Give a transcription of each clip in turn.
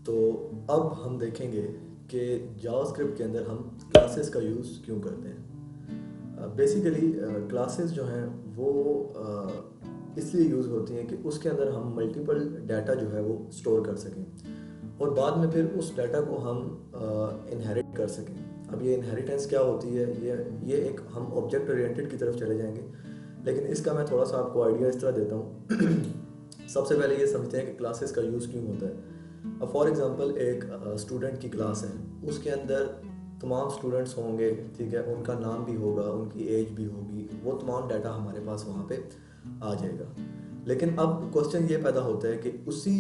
तो अब हम देखेंगे कि जावास्क्रिप्ट के अंदर हम क्लासेस का यूज़ क्यों करते हैं। बेसिकली क्लासेस जो हैं वो इसलिए यूज़ होती हैं कि उसके अंदर हम मल्टीपल डाटा जो है वो स्टोर कर सकें और बाद में फिर उस डाटा को हम इनहेरिट कर सकें। अब ये इनहेरिटेंस क्या होती है, ये एक हम ऑब्जेक्ट ओरिएंटेड की तरफ चले जाएंगे, लेकिन इसका मैं थोड़ा सा आपको आइडिया इस तरह देता हूँ। सबसे पहले ये समझते हैं कि क्लासेस का यूज़ क्यों होता है। अब फॉर एग्जांपल एक स्टूडेंट की क्लास है, उसके अंदर तमाम स्टूडेंट्स होंगे, ठीक है, उनका नाम भी होगा, उनकी एज भी होगी, वो तमाम डाटा हमारे पास वहाँ पे आ जाएगा। लेकिन अब क्वेश्चन ये पैदा होता है कि उसी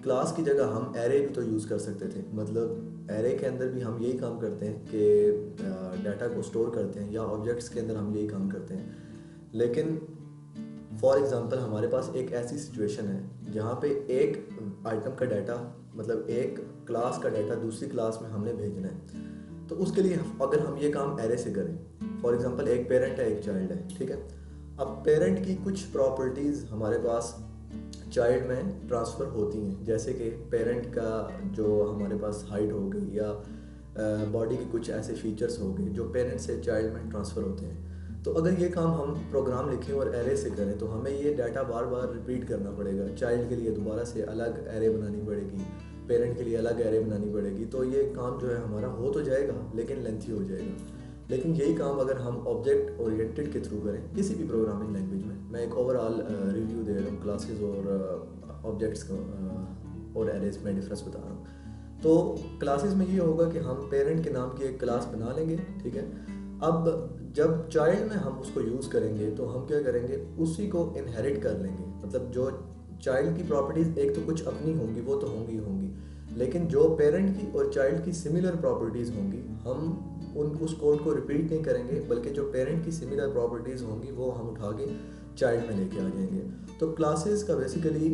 क्लास की जगह हम एरे भी तो यूज़ कर सकते थे। मतलब एरे के अंदर भी हम यही काम करते हैं कि डाटा को स्टोर करते हैं, या ऑब्जेक्ट्स के अंदर हम यही काम करते हैं। लेकिन फॉर एग्जांपल हमारे पास एक ऐसी सिचुएशन है जहाँ पे एक आइटम का डाटा, मतलब एक क्लास का डाटा दूसरी क्लास में हमने भेजना है। तो उसके लिए अगर हम ये काम एरे से करें, फॉर एग्जांपल एक पेरेंट है, एक चाइल्ड है, ठीक है। अब पेरेंट की कुछ प्रॉपर्टीज़ हमारे पास चाइल्ड में ट्रांसफ़र होती हैं, जैसे कि पेरेंट का जो हमारे पास हाइट हो गई, या बॉडी के कुछ ऐसे फीचर्स हो गए जो पेरेंट से चाइल्ड में ट्रांसफ़र होते हैं। तो अगर ये काम हम प्रोग्राम लिखें और एरे से करें तो हमें ये डाटा बार बार रिपीट करना पड़ेगा। चाइल्ड के लिए दोबारा से अलग एरे बनानी पड़ेगी, पेरेंट के लिए अलग एरे बनानी पड़ेगी। तो ये काम जो है हमारा हो तो जाएगा लेकिन लेंथी हो जाएगा। लेकिन यही काम अगर हम ऑब्जेक्ट ओरिएंटेड के थ्रू करें किसी भी प्रोग्रामिंग लैंग्वेज में, मैं एक ओवरऑल रिव्यू दे रहा हूँ क्लासेस और ऑब्जेक्ट्स का और एरेज में डिफरेंस बता रहा हूँ। तो क्लासेस में ये होगा कि हम पेरेंट के नाम की एक क्लास बना लेंगे, ठीक है। अब जब चाइल्ड में हम उसको यूज़ करेंगे तो हम क्या करेंगे, उसी को इनहेरिट कर लेंगे। मतलब जो चाइल्ड की प्रॉपर्टीज़ एक तो कुछ अपनी होंगी, वो तो होंगी होंगी, लेकिन जो पेरेंट की और चाइल्ड की सिमिलर प्रॉपर्टीज़ होंगी, हम उस कोड को रिपीट नहीं करेंगे, बल्कि जो पेरेंट की सिमिलर प्रॉपर्टीज़ होंगी वो हम उठा के चाइल्ड में लेके आ जाएंगे। तो क्लासेस का बेसिकली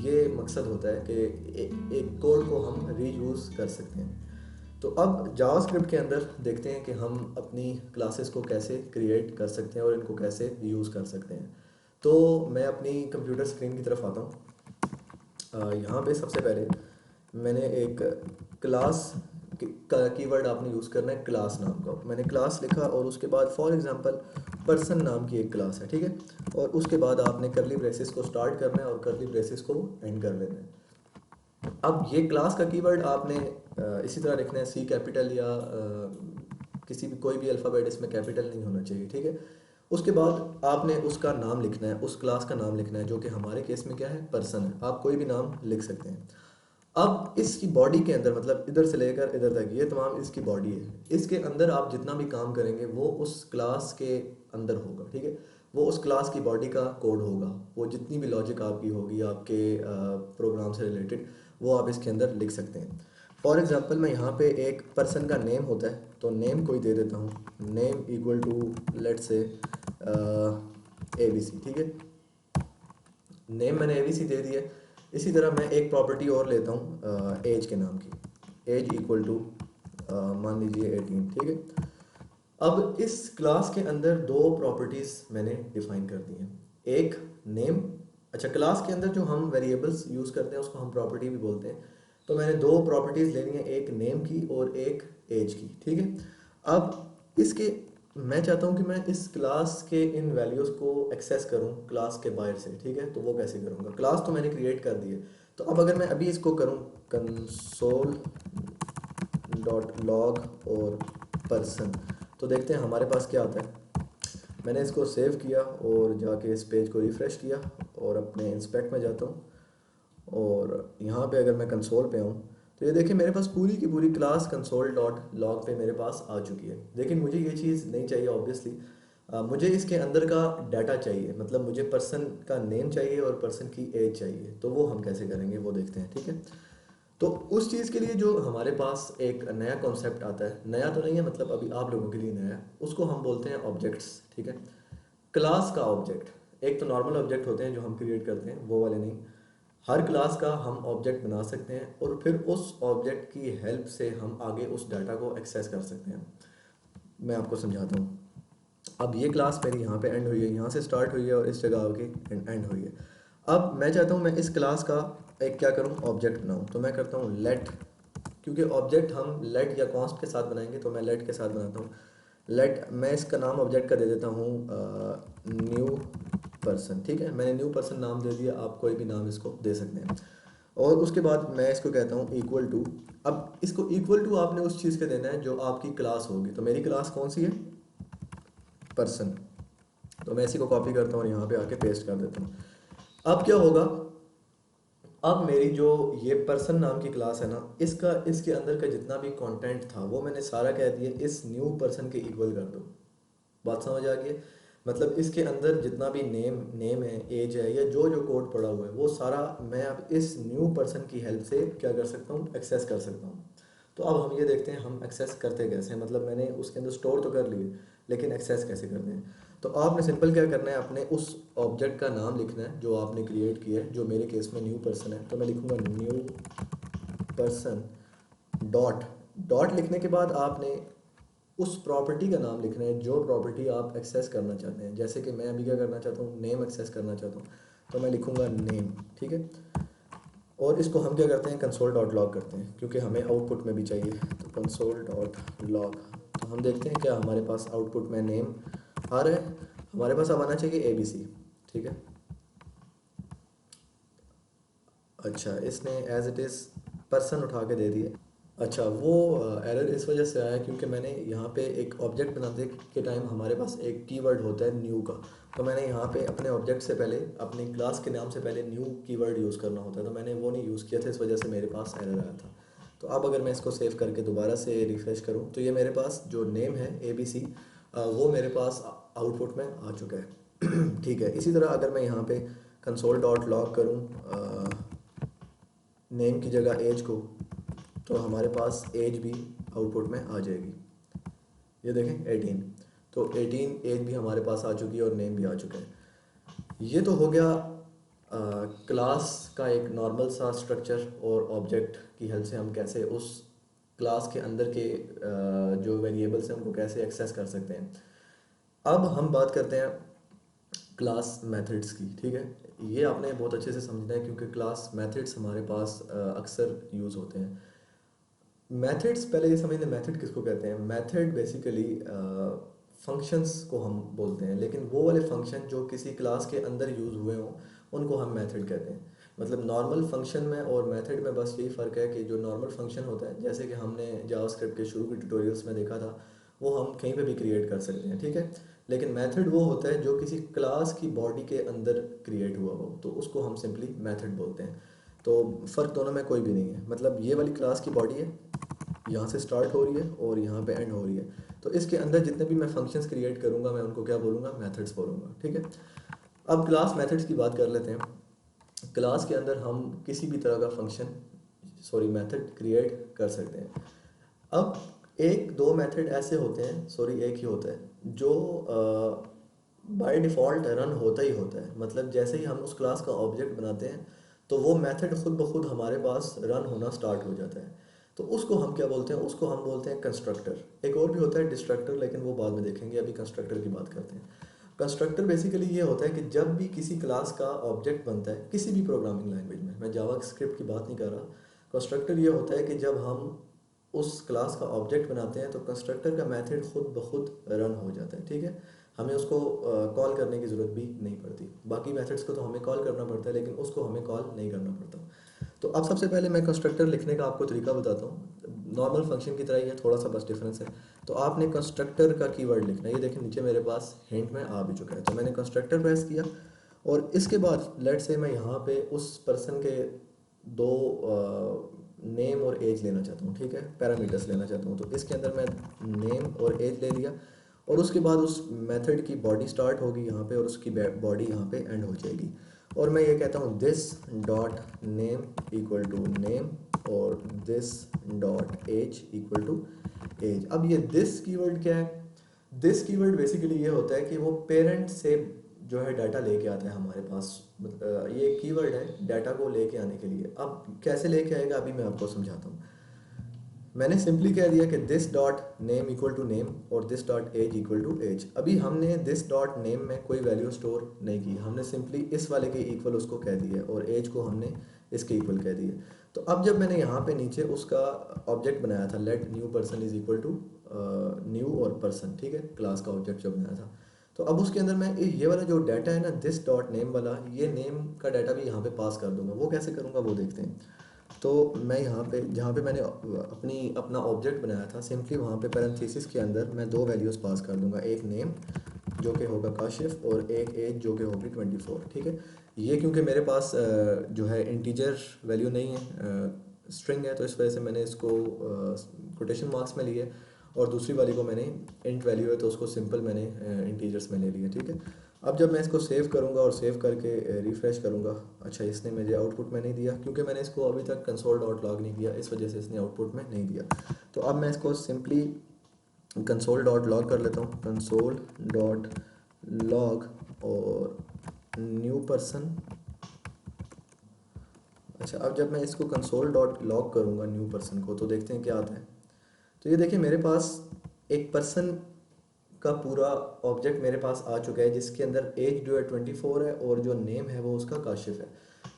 ये मकसद होता है कि एक कोड को हम रीयूज़ कर सकते हैं। तो अब जावास्क्रिप्ट के अंदर देखते हैं कि हम अपनी क्लासेस को कैसे क्रिएट कर सकते हैं और इनको कैसे यूज़ कर सकते हैं। तो मैं अपनी कंप्यूटर स्क्रीन की तरफ आता हूँ। यहाँ पे सबसे पहले मैंने एक क्लास का कीवर्ड आपने यूज़ करना है, क्लास नाम का। मैंने क्लास लिखा और उसके बाद फॉर एग्जांपल पर्सन नाम की एक क्लास है, ठीक है। और उसके बाद आपने करली ब्रेसेस को स्टार्ट करना है और करली ब्रेसेस को एंड कर लेना है। अब ये क्लास का कीवर्ड आपने इसी तरह लिखना है, सी कैपिटल या किसी भी कोई भी अल्फ़ाबेट इसमें कैपिटल नहीं होना चाहिए, ठीक है। उसके बाद आपने उसका नाम लिखना है, उस क्लास का नाम लिखना है, जो कि हमारे केस में क्या है, पर्सन है। आप कोई भी नाम लिख सकते हैं। अब इसकी बॉडी के अंदर, मतलब इधर से लेकर इधर तक ये तमाम इसकी बॉडी है, इसके अंदर आप जितना भी काम करेंगे वो उस क्लास के अंदर होगा, ठीक है। वो उस क्लास की बॉडी का कोड होगा। वो जितनी भी लॉजिक आपकी होगी आपके प्रोग्राम से रिलेटेड, वो आप इसके अंदर लिख सकते हैं। फॉर एग्जांपल मैं यहाँ पे एक पर्सन का नेम होता है, तो नेम कोई दे देता हूँ, नेम इक्वल टू लेट से ABC, ठीक है। नेम मैंने ABC दे दिया। इसी तरह मैं एक प्रॉपर्टी और लेता हूँ एज के नाम की, एज इक्वल टू मान लीजिए 18, ठीक है। अब इस क्लास के अंदर दो प्रॉपर्टीज़ मैंने डिफाइन कर दी हैं। एक नेम, अच्छा क्लास के अंदर जो हम वेरिएबल्स यूज़ करते हैं उसको हम प्रॉपर्टी भी बोलते हैं। तो मैंने दो प्रॉपर्टीज़ लेनी है, एक नेम की और एक एज की, ठीक है। अब इसके मैं चाहता हूँ कि मैं इस क्लास के इन वैल्यूज़ को एक्सेस करूँ क्लास के बाहर से, ठीक है। तो वो कैसे करूँगा, क्लास तो मैंने क्रिएट कर दी है। तो अब अगर मैं अभी इसको करूँ कंसोल डॉट लॉग और पर्सन, तो देखते हैं हमारे पास क्या आता है। मैंने इसको सेव किया और जाके इस पेज को रिफ़्रेश किया और अपने इंस्पेक्ट में जाता हूँ, और यहाँ पे अगर मैं कंसोल पे आऊँ तो ये देखिए मेरे पास पूरी की पूरी क्लास कंसोल डॉट लॉग पे मेरे पास आ चुकी है। लेकिन मुझे ये चीज़ नहीं चाहिए ऑब्वियसली। मुझे इसके अंदर का डाटा चाहिए, मतलब मुझे पर्सन का नेम चाहिए और पर्सन की एज चाहिए। तो वो हम कैसे करेंगे वो देखते हैं, ठीक है। तो उस चीज़ के लिए जो हमारे पास एक नया कॉन्सेप्ट आता है, नया तो नहीं है, मतलब अभी आप लोगों के लिए नया है, उसको हम बोलते हैं ऑब्जेक्ट्स, ठीक है। क्लास का ऑब्जेक्ट, एक तो नॉर्मल ऑब्जेक्ट होते हैं जो हम क्रिएट करते हैं, वो वाले नहीं। हर क्लास का हम ऑब्जेक्ट बना सकते हैं और फिर उस ऑब्जेक्ट की हेल्प से हम आगे उस डाटा को एक्सेस कर सकते हैं। मैं आपको समझाता हूँ। अब ये क्लास मेरी यहाँ पे एंड हुई है, यहाँ से स्टार्ट हुई है और इस जगह आके एंड हुई है। अब मैं चाहता हूँ मैं इस क्लास का एक क्या करूँ, ऑब्जेक्ट बनाऊँ, तो मैं करता हूँ लेट, क्योंकि ऑब्जेक्ट हम लेट या कॉन्स्ट के साथ बनाएंगे तो मैं लेट के साथ बनाता हूँ। लेट, मैं इसका नाम ऑब्जेक्ट का दे देता हूँ न्यू पर्सन। ठीक है, मैंने न्यू पर्सन नाम दे दिया, आप कोई भी नाम इसको दे सकते हैं। और उसके बाद मैं इसको कहता हूँ इक्वल टू। अब इसको इक्वल टू आपने उस चीज़ के देना है जो आपकी क्लास होगी। तो मेरी क्लास कौन सी है, पर्सन। तो मैं इसी को कॉपी करता हूँ और यहाँ पे आके पेस्ट कर देता हूँ। अब क्या होगा, अब मेरी जो ये पर्सन नाम की क्लास है ना, इसका इसके अंदर का जितना भी कंटेंट था वो मैंने सारा कह दिया इस न्यू पर्सन के इक्वल कर दो। बात समझ आ गई है? मतलब इसके अंदर जितना भी नेम है, एज है, या जो जो कोड पड़ा हुआ है वो सारा मैं अब इस न्यू पर्सन की हेल्प से क्या कर सकता हूँ, एक्सेस कर सकता हूँ। तो अब हम ये देखते हैं हम एक्सेस करते कैसे हैं। मतलब मैंने उसके अंदर स्टोर तो कर लिए, लेकिन एक्सेस कैसे करते हैं। तो आपने सिंपल क्या करना है, अपने उस ऑब्जेक्ट का नाम लिखना है जो आपने क्रिएट किया है, जो मेरे केस में न्यू पर्सन है। तो मैं लिखूँगा न्यू पर्सन डॉट। डॉट लिखने के बाद आपने उस प्रॉपर्टी का नाम लिखना है जो प्रॉपर्टी आप एक्सेस करना चाहते हैं। जैसे कि मैं अभी क्या करना चाहता हूँ, नेम एक्सेस करना चाहता हूँ, तो मैं लिखूँगा नेम। ठीक है, और इसको हम क्या करते हैं, कंसोल डॉट लॉग करते हैं, क्योंकि हमें आउटपुट में भी चाहिए। तो कंसोल डॉट लॉग, तो हम देखते हैं क्या हमारे पास आउटपुट में नेम आ रहा है। हमारे पास अब आना चाहिए ABC। ठीक है, अच्छा इसने एज इट इज़ पर्सन उठा के दे दिया। अच्छा, वो एरर इस वजह से आया क्योंकि मैंने यहाँ पे एक ऑब्जेक्ट बनाते के टाइम हमारे पास एक कीवर्ड होता है न्यू का। तो मैंने यहाँ पे अपने ऑब्जेक्ट से पहले, अपनी क्लास के नाम से पहले न्यू कीवर्ड यूज़ करना होता है, तो मैंने वो नहीं यूज़ किया था, इस वजह से मेरे पास एरर आया था। तो अब अगर मैं इसको सेव करके दोबारा से रिफ़्रेश करूँ तो ये मेरे पास जो नेम है ABC, वो मेरे पास आउटपुट में आ चुका है। ठीक है, इसी तरह अगर मैं यहाँ पे कंसोल डॉट लॉग करूँ नेम की जगह एज को, तो हमारे पास एज भी आउटपुट में आ जाएगी। ये देखें 18, तो 18 एज भी हमारे पास आ चुकी है और नेम भी आ चुका है। ये तो हो गया क्लास का एक नॉर्मल सा स्ट्रक्चर, और ऑब्जेक्ट की हेल्प से हम कैसे उस क्लास के अंदर के जो वेरिएबल्स हैं उनको कैसे एक्सेस कर सकते हैं। अब हम बात करते हैं क्लास मेथड्स की। ठीक है, ये आपने बहुत अच्छे से समझना है क्योंकि क्लास मेथड्स हमारे पास अक्सर यूज़ होते हैं। मेथड्स, पहले ये समझ लें मेथड किसको कहते हैं। मेथड बेसिकली फंक्शंस को हम बोलते हैं, लेकिन वो वाले फंक्शन जो किसी क्लास के अंदर यूज़ हुए हों उनको हम मेथड कहते हैं। मतलब नॉर्मल फंक्शन में और मेथड में बस यही फ़र्क है कि जो नॉर्मल फंक्शन होता है, जैसे कि हमने जावास्क्रिप्ट के शुरू के ट्यूटोरियल्स में देखा था, वो हम कहीं पे भी क्रिएट कर सकते हैं। ठीक है, लेकिन मेथड वो होता है जो किसी क्लास की बॉडी के अंदर क्रिएट हुआ हो, तो उसको हम सिंपली मेथड बोलते हैं। तो फ़र्क दोनों में कोई भी नहीं है। मतलब ये वाली क्लास की बॉडी है, यहाँ से स्टार्ट हो रही है और यहाँ पे एंड हो रही है, तो इसके अंदर जितने भी मैं फंक्शंस क्रिएट करूँगा मैं उनको क्या बोलूँगा, मेथड्स बोलूँगा। ठीक है, अब क्लास मेथड्स की बात कर लेते हैं। क्लास के अंदर हम किसी भी तरह का फंक्शन, सॉरी मेथड क्रिएट कर सकते हैं। अब एक दो मेथड ऐसे होते हैं, सॉरी एक ही होता है, जो बाय डिफ़ॉल्ट रन होता ही होता है। मतलब जैसे ही हम उस क्लास का ऑब्जेक्ट बनाते हैं तो वो मेथड खुद ब खुद हमारे पास रन होना स्टार्ट हो जाता है। तो उसको हम क्या बोलते हैं, उसको हम बोलते हैं कंस्ट्रक्टर। एक और भी होता है डिस्ट्रक्टर, लेकिन वो बाद में देखेंगे, अभी कंस्ट्रक्टर की बात करते हैं। कंस्ट्रक्टर बेसिकली ये होता है कि जब भी किसी क्लास का ऑब्जेक्ट बनता है किसी भी प्रोग्रामिंग लैंग्वेज में, मैं जावा स्क्रिप्ट की बात नहीं कर रहा, कंस्ट्रक्टर ये होता है कि जब हम उस क्लास का ऑब्जेक्ट बनाते हैं तो कंस्ट्रक्टर का मेथड खुद ब खुद रन हो जाता है। ठीक है, हमें उसको कॉल करने की ज़रूरत भी नहीं पड़ती। बाकी मेथड्स को तो हमें कॉल करना पड़ता है, लेकिन उसको हमें कॉल नहीं करना पड़ता। तो अब सबसे पहले मैं कंस्ट्रक्टर लिखने का आपको तरीका बताता हूँ। नॉर्मल फंक्शन की तरह ही है, थोड़ा सा बस डिफरेंस है। तो आपने कंस्ट्रक्टर का कीवर्ड लिखना है। ये देखिए नीचे मेरे पास हिंट में आ भी चुका है, तो मैंने कंस्ट्रक्टर प्रेस किया और इसके बाद लेट से मैं यहाँ पे उस पर्सन के दो नेम और एज लेना चाहता हूँ। ठीक है, पैरामीटर्स लेना चाहता हूँ, तो इसके अंदर मैं नेम और एज ले लिया और उसके बाद उस मेथड की बॉडी स्टार्ट होगी यहाँ पे और उसकी बॉडी यहाँ पे एंड हो जाएगी। और मैं ये कहता हूँ this dot name equal to name और this dot age equal to age. अब ये दिस कीवर्ड क्या है, दिस कीवर्ड बेसिकली ये होता है कि वो पेरेंट से जो है डाटा लेके आता है हमारे पास। ये कीवर्ड है डाटा को लेके आने के लिए। अब कैसे लेके आएगा अभी मैं आपको समझाता हूँ। मैंने सिंपली कह दिया कि this dot name equal to name और this dot age equal to age. अभी हमने दिस डॉट नेम में कोई वैल्यू स्टोर नहीं की, हमने सिंपली इस वाले के इक्वल उसको कह दिया और एज को हमने इसके इक्वल कह दिया। तो अब जब मैंने यहाँ पे नीचे उसका ऑब्जेक्ट बनाया था, let new person is equal to new और पर्सन, ठीक है, क्लास का ऑब्जेक्ट जो बनाया था, तो अब उसके अंदर मैं ये वाला जो डाटा है ना, दिस डॉट नेम वाला, ये नेम का डाटा भी यहाँ पे पास कर दूंगा। वो कैसे करूँगा वो देखते हैं। तो मैं यहाँ पे जहाँ पे मैंने अपना ऑब्जेक्ट बनाया था, सिंपली वहाँ पे पैरेंथेसिस के अंदर मैं दो वैल्यूज़ पास कर दूंगा, एक नेम जो कि होगा काशिफ और एक एज जो कि होगी 24, ठीक है। ये क्योंकि मेरे पास जो है इंटीजर वैल्यू नहीं है, स्ट्रिंग है, तो इस वजह से मैंने इसको कोटेशन मार्क्स में लिए, और दूसरी वाली को मैंने इंट वैल्यू है तो उसको सिंपल मैंने इंटीजर्स में ले लिया, ठीक है। अब जब मैं इसको सेव करूँगा और सेव करके रिफ़्रेश करूँगा, अच्छा इसने मुझे आउटपुट में नहीं दिया क्योंकि मैंने इसको अभी तक कंसोल डॉट लॉग नहीं किया, इस वजह से इसने आउटपुट में नहीं दिया। तो अब मैं इसको सिंपली कंसोल डॉट लॉग कर लेता हूँ, कंसोल डॉट लॉग और न्यू पर्सन। अच्छा, अब जब मैं इसको कंसोल डॉट लॉग करूँगा न्यू पर्सन को, तो देखते हैं क्या आता है। तो ये देखिए मेरे पास एक पर्सन का पूरा ऑब्जेक्ट मेरे पास आ चुका है, जिसके अंदर एज जो है 24 है और जो नेम है वो उसका काशिफ है।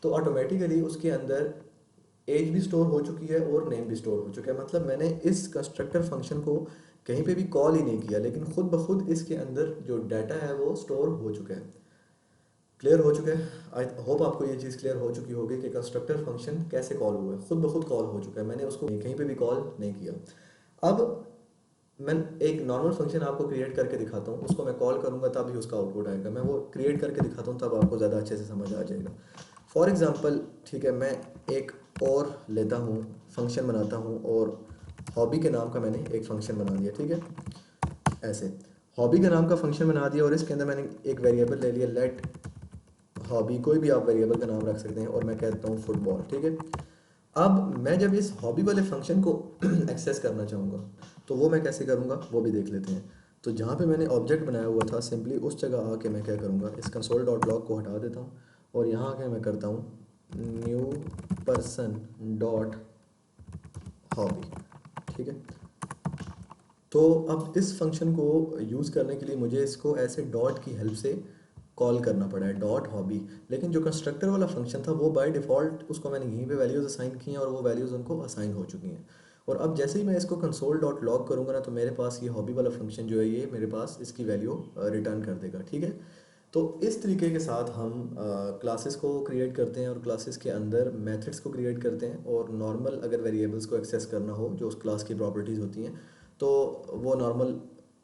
तो ऑटोमेटिकली उसके अंदर एज भी स्टोर हो चुकी है और नेम भी स्टोर हो चुका है। मतलब मैंने इस कंस्ट्रक्टर फंक्शन को कहीं पे भी कॉल ही नहीं किया, लेकिन खुद ब खुद इसके अंदर जो डाटा है वो स्टोर हो चुका है। क्लियर हो चुका है। आई होप आपको ये चीज़ क्लियर हो चुकी होगी कि कंस्ट्रक्टर फंक्शन कैसे कॉल हुआ है, खुद ब खुद कॉल हो चुका है, मैंने उसको कहीं पे भी कॉल नहीं किया। अब मैं एक नॉर्मल फंक्शन आपको क्रिएट करके दिखाता हूँ, उसको मैं कॉल करूँगा तब ही उसका आउटपुट आएगा। मैं वो क्रिएट करके दिखाता हूँ तब आपको ज़्यादा अच्छे से समझ आ जाएगा। फॉर एग्ज़ाम्पल, ठीक है, मैं एक और लेता हूँ, फंक्शन बनाता हूँ और हॉबी के नाम का मैंने एक फंक्शन बना दिया, ठीक है। ऐसे हॉबी के नाम का फंक्शन बना दिया और इसके अंदर मैंने एक वेरिएबल ले लिया, लेट हॉबी, कोई भी आप वेरिएबल का नाम रख सकते हैं, और मैं कहता हूँ फुटबॉल, ठीक है। अब मैं जब इस हॉबी वाले फंक्शन को एक्सेस करना चाहूँगा तो वो मैं कैसे करूँगा वो भी देख लेते हैं। तो जहाँ पे मैंने ऑब्जेक्ट बनाया हुआ था, सिंपली उस जगह आके मैं क्या करूँगा, इस कंसोल डॉट लॉग को हटा देता हूँ और यहाँ आके मैं करता हूँ न्यू पर्सन डॉट हॉबी, ठीक है। तो अब इस फंक्शन को यूज़ करने के लिए मुझे इसको ऐसे डॉट की हेल्प से कॉल करना पड़ा है, डॉट हॉबी। लेकिन जो कंस्ट्रक्टर वाला फंक्शन था वो बाय डिफ़ॉल्ट उसको मैंने यहीं पे वैल्यूज़ असाइन की हैं और वो वैल्यूज़ उनको असाइन हो चुकी हैं। और अब जैसे ही मैं इसको कंसोल डॉट लॉग करूँगा ना, तो मेरे पास ये हॉबी वाला फंक्शन जो है ये मेरे पास इसकी वैल्यू रिटर्न कर देगा, ठीक है। तो इस तरीके के साथ हम क्लासेस को क्रिएट करते हैं और क्लासेस के अंदर मेथड्स को क्रिएट करते हैं, और नॉर्मल अगर वेरिएबल्स को एक्सेस करना हो जो उस क्लास की प्रॉपर्टीज़ होती हैं, तो वो नॉर्मल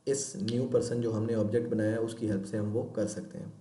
इस न्यू पर्सन जो हमने ऑब्जेक्ट बनाया है उसकी हेल्प से हम वो कर सकते हैं।